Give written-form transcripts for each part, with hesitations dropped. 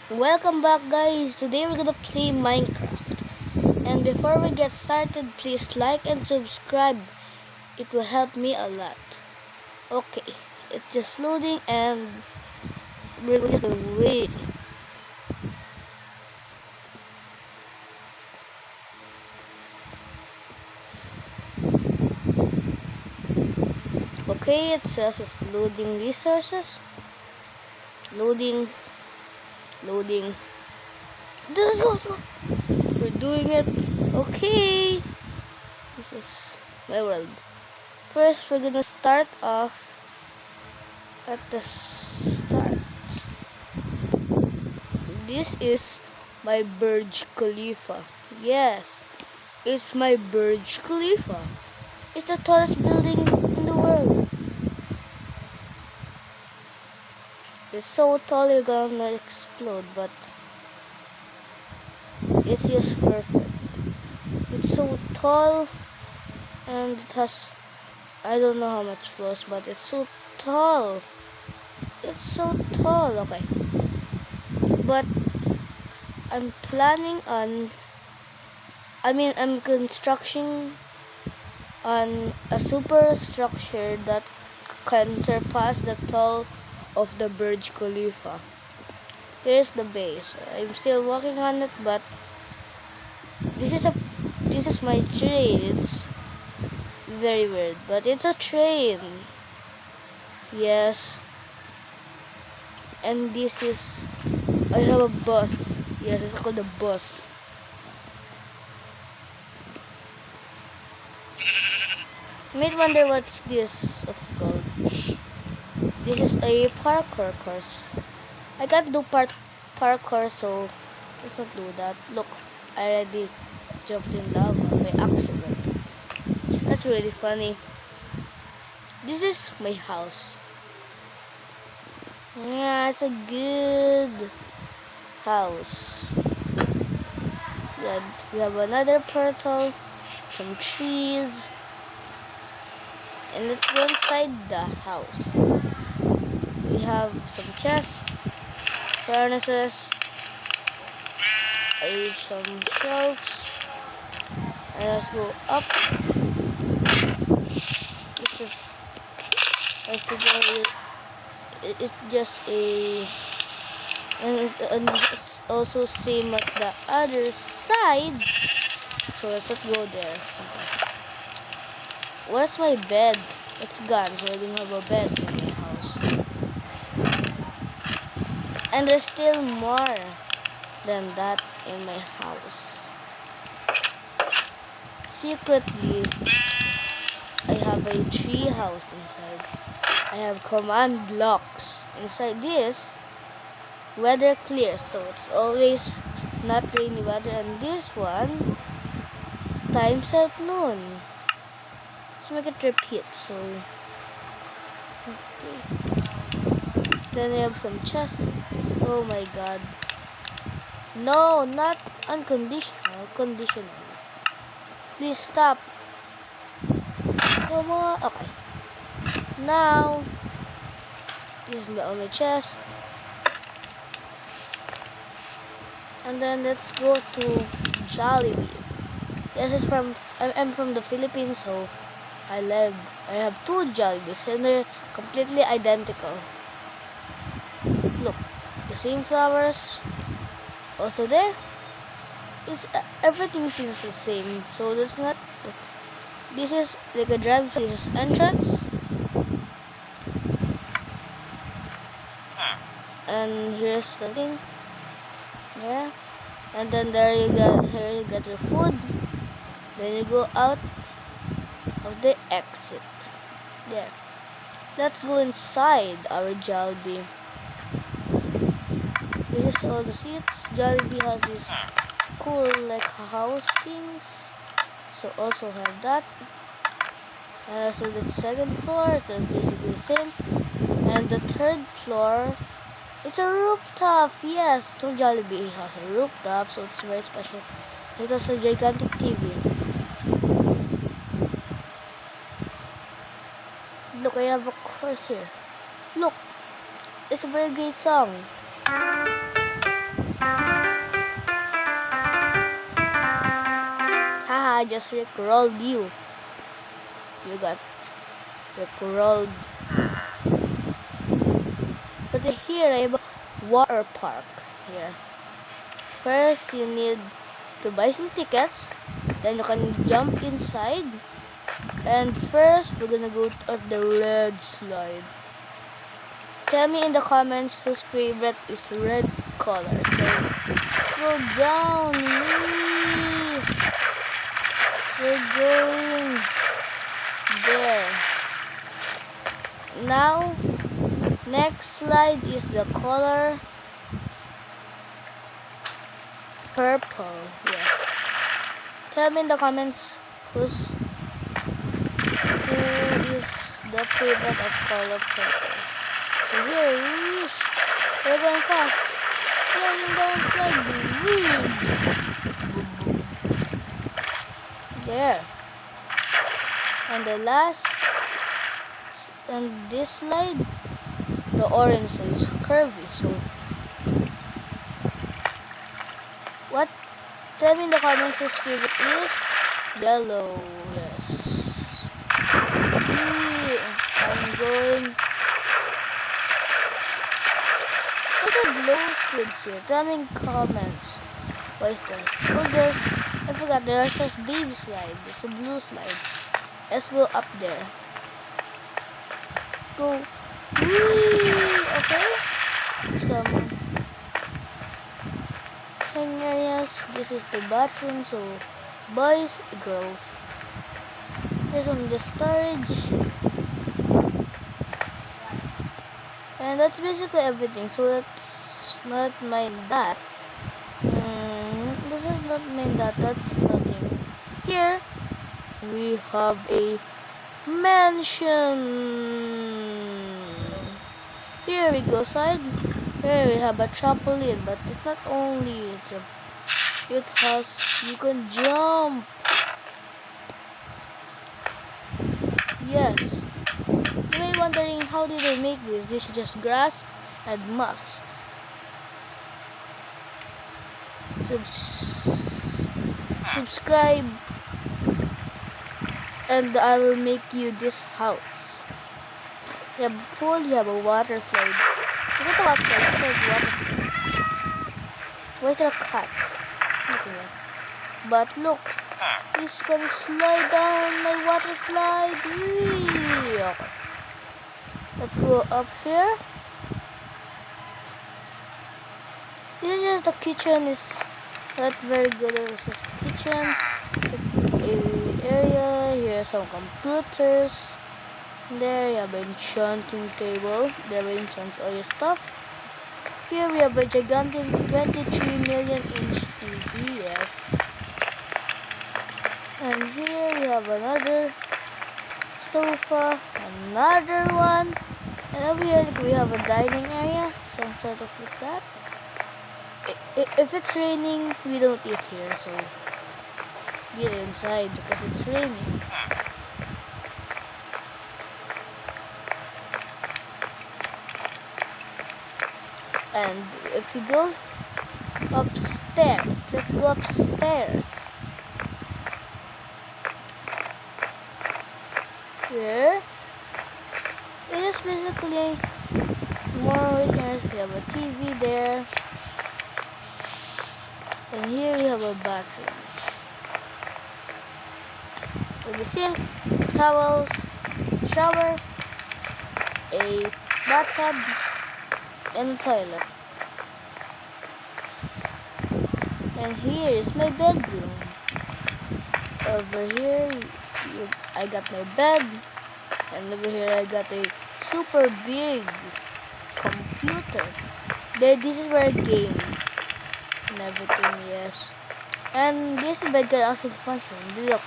Welcome back, guys. Today we're gonna play Minecraft. And before we get started, please like and subscribe. It will help me a lot. Okay, it's just loading and we're just gonna wait. Okay, it says it's loading resources. Loading. Let's go. We're doing it. Okay. This is my world. First, we're gonna start off at the start. This is my Burj Khalifa. Yes, it's my Burj Khalifa. It's the tallest building in the world. It's so tall you're gonna explode, but it's just perfect. It's so tall and it has, I don't know how much floors, but it's so tall. It's so tall, okay. But I'm constructing on a super structure that can surpass the tall of the Burj Khalifa. Here's the base. I'm still working on it, but this is my train. It's very weird, but it's a train. Yes. And I have a bus. Yes, it's called a bus. You might wonder what's this, of course. This is a parkour course. I can't do parkour, so let's not do that. Look, I already jumped in lava by accident. That's really funny. This is my house. Yeah, it's a good house. Yeah, we have another portal, some trees, and let's go inside the house. We have some chests, furnaces, some shelves, and let's go up. This is, I figure it's just a, and it's also same at the other side. So let's not go there. Okay. Where's my bed? It's gone, so I don't have a bed in my house. And there's still more than that in my house. Secretly, I have a tree house inside. I have command blocks. Inside this, weather clear, so it's always not rainy weather. And this one, times at noon. Let's make it repeat. So, okay. Then we have some chests. Oh my god. No, not unconditional. Conditional. Please stop. Come on. Okay. Now, this is all my chest. And then let's go to Jollibee. This is I'm from the Philippines, so I have two Jollibees and they're completely identical. Look, the same flowers. Also there. Everything seems the same, so that's not. This is like a drive-thru. This is entrance. And here's the thing. Yeah. And then here you get your food. Then you go out of the exit. There. Let's go inside our Jollibee. This is all the seats. Jollibee has these cool like house things. So also have that. So the second floor, so basically the same. And the third floor, it's a rooftop. Yes, no Jollibee has a rooftop, so it's very special. It has a gigantic TV. Look, I have a course here. Look, it's a very great song. I just rickrolled you. You got rickrolled. But here I have a water park here. First, you need to buy some tickets. Then you can jump inside. And first, we're gonna go at the red slide. Tell me in the comments whose favorite is red color. So, let's go down. Whee! We're going there. Now, next slide is the color purple. Yes. Tell me in the comments who is the favorite of color purple. So here, whoosh, we're going fast. Sliding down, slide. There. And the last, and this slide, the orange slide is curvy. So, what? Tell me in the comments whose favorite is yellow. Yes. I'm going. Look at glow squids here. Tell me in comments. Why is there? Oh, there's. I forgot. There's a baby slide. There's a blue slide. Let's go up there. Go. Whee! Okay. Some hang areas. This is the bathroom. So, boys, girls. Here's some the storage. And that's basically everything. So let's not mind that. This is not mind that. That's nothing. Here we have a mansion. Here we go side. Here we have a trampoline, but it's not only. It has, you can jump. Yes. You may be wondering how did they make this? This is just grass and moss. Subscribe and I will make you this house. You have a pool, you have a water slide. Is it a water slide? It's like water. Why is there a cat? Nothing there. But look, this can slide down my water slide. Whee! Okay. Let's go up here. This is just the kitchen. It's not very good. It's just the kitchen. Area. Here are some computers. There you have an enchanting table. There we enchant all your stuff. Here we have a gigantic 23 million inch TV. Yes. And here we have another sofa, another one, and over here we have a dining area, some sort of like that. If it's raining, we don't eat here, so we eat inside because it's raining. And if we go upstairs, let's go upstairs. Here, it is basically more witness. We have a TV there, and here we have a bathroom. With a sink, towels, shower, a bathtub, and a toilet. And here is my bedroom. Over here, I got my bed, and over here I got a super big computer. This is where I game and everything, yes. And this bed can actually function. Look,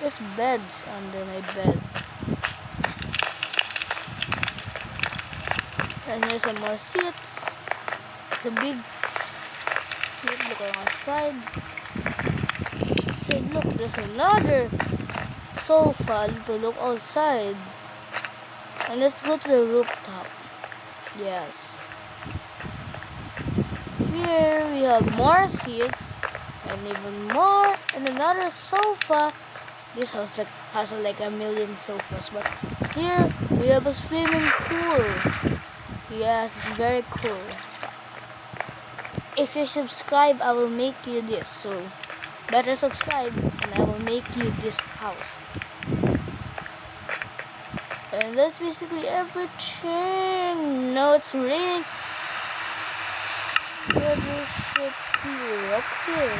there's beds under my bed. And here's some more seats. It's a big seat. Look outside. So look, there's another sofa to look outside. And let's go to the rooftop. Yes. Here we have more seats and even more, and another sofa. This house has like a million sofas, but here we have a swimming pool. Yes, it's very cool. If you subscribe, I will make you this. So better subscribe, and I will make you this house. And that's basically everything. Now it's raining. Where does it clear? Okay.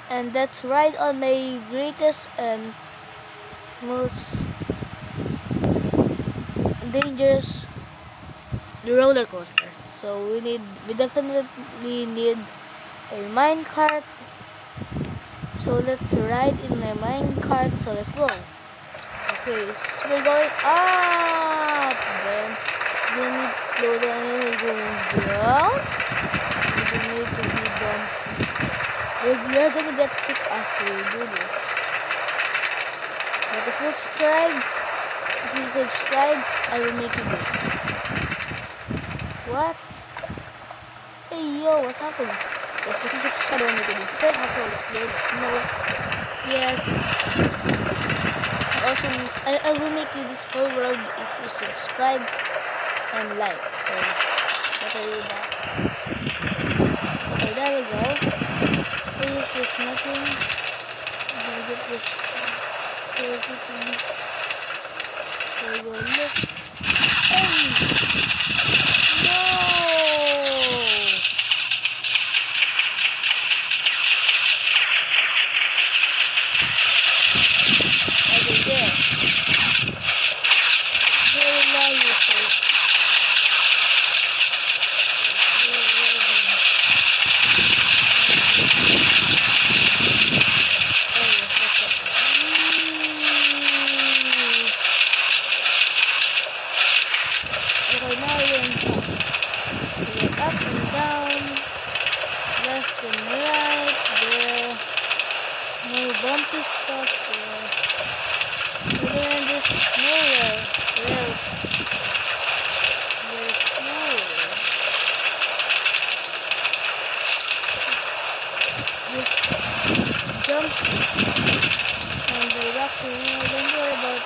And that's right on my greatest and most dangerous roller coaster. So we definitely need a minecart. So let's ride in my minecart. So let's go. Okay, so we're going up. Then we need to slow down. We're going down. We need to be bumpy. We're gonna get sick after we do this. But if you subscribe, I will make you this. What? Hey yo, what's happening? Yes, if you subscribe, I will make you this. Third also, let's do this. No. Yes. Also, I will make you this whole world if you subscribe and like. So, better do that. Okay, there we go. This is nothing. I'm gonna get this everything. There we go. Look. Hey! No! Okay, there. Very nice. Okay, now we're in fast. We're up and down, left and right, there. No bumpy stuff there. We're gonna just nowhere. There. Very cool. Just jump and the rock. Don't worry about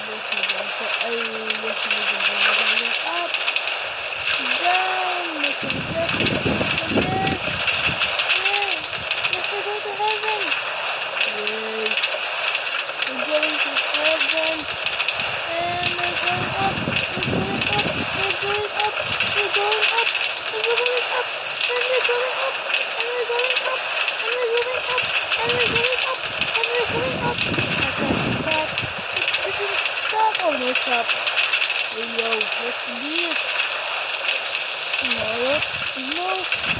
this again. So I just need to go up, down, make it up, and there. Yay! Yes, we're going to heaven. Yay! We're going to heaven, and we're going up. We're going up. We're going up. We're going up. And we're going up. And we're going up. And we're going up. And we're going up. And we're going up. And we're going up. I can't stop. It doesn't stop. Oh no, stop. Hey yo, what's this? No, no,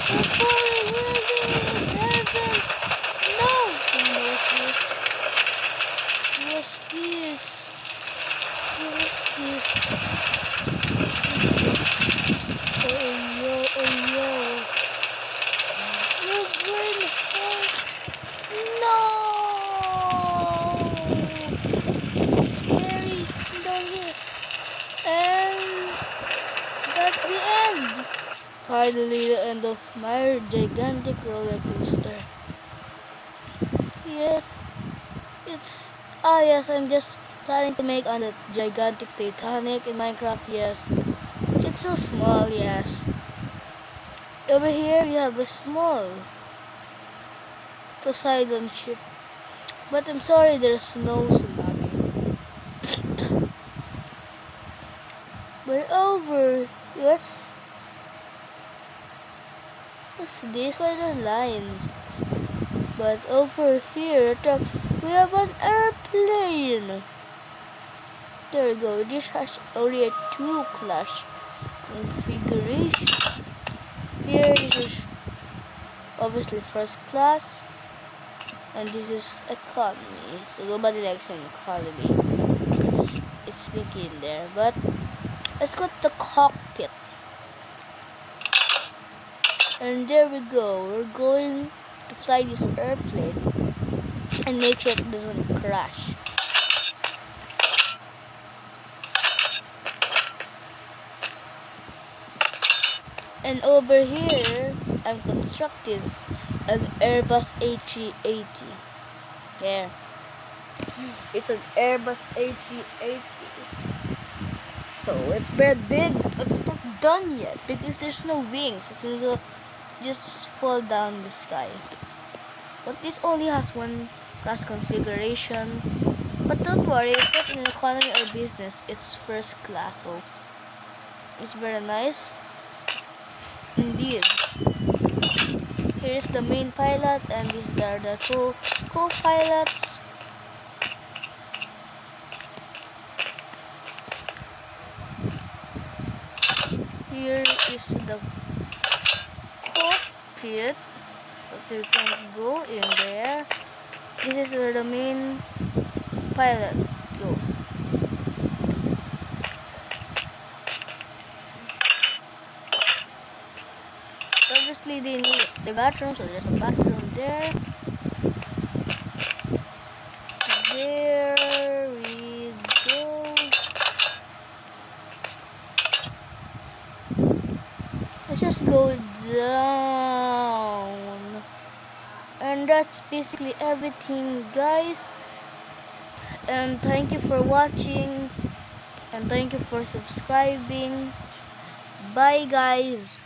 we're falling. Heaven. No. Oh, what's this? What's this? What's this? Oh yo, oh yo. We're going home. No! Scary down here. And that's the end. Finally, the end of my gigantic roller coaster. Yes, yes, I'm just planning to make on the gigantic Titanic in Minecraft. Yes, it's so small. Yes, over here you have a small Poseidon ship, but I'm sorry, there's no tsunami. But over, what's this? Why are the lines? But over here, we have an airplane. There we go. This has only a 2-class configuration. Here, this is obviously first class, and this is economy. So nobody likes an economy. It's sneaky in there. But let's go to the cockpit. And there we go. We're going to fly this airplane and make sure it doesn't crash. And over here, I'm constructing an Airbus A380. There. It's an Airbus A380. So it's very big, but it's not done yet because there's no wings. It will just fall down the sky. But this only has one class configuration. But don't worry, it's not in economy or business. It's first class, so it's very nice. Indeed. Here is the main pilot, and these are the two co-pilots. Here is the cockpit, but you can't go in there. This is where the main pilot goes. Obviously, they need the bathroom, so there's a bathroom there. There we go. Let's just go down. And that's basically everything, guys. And thank you for watching. And thank you for subscribing. Bye, guys.